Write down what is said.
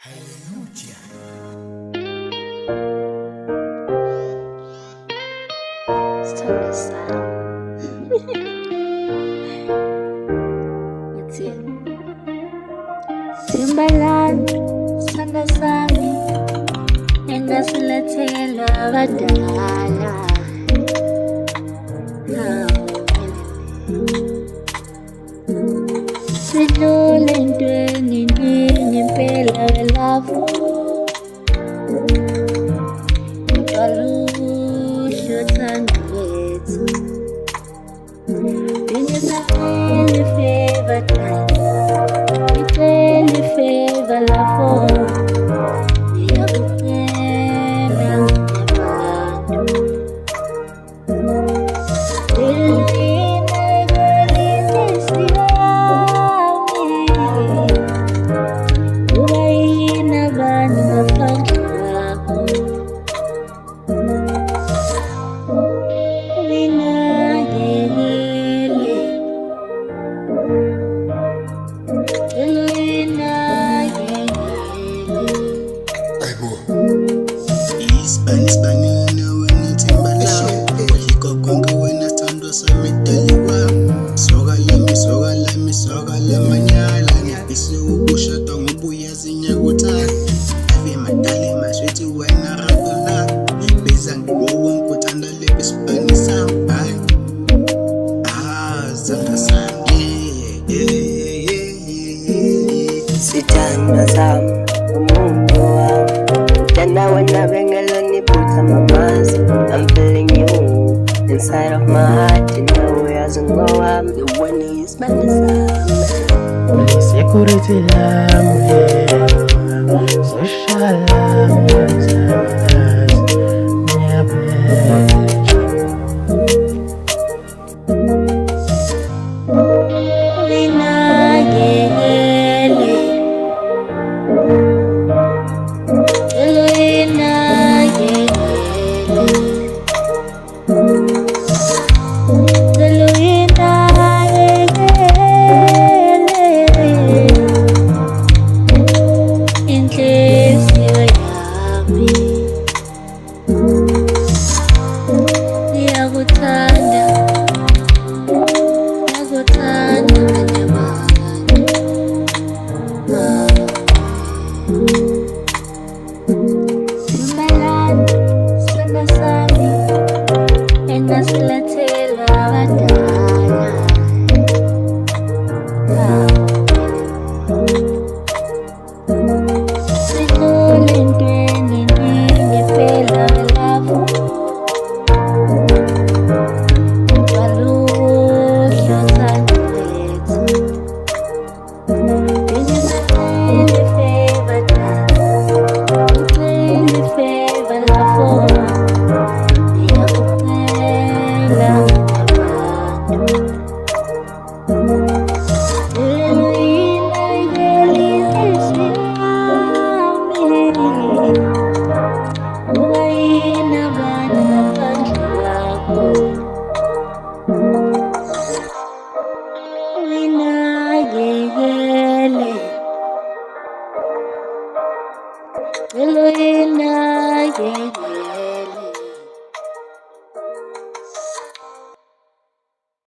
Hallelujah. Story sana. What's it? Timbaland, sana sami, engasilethela abadala. Sidlule entweni ningi impela welavu. Balusho thando lethu. This is a really favorite time. It's really favorite love for. Niyakupenda ngabantu. Sitanda sami umuntu wami uthanda wena bengeloni putsa mamazi. I'm feeling you inside of my heart, you know uyazi ngowami. The one who is my sami Security social Include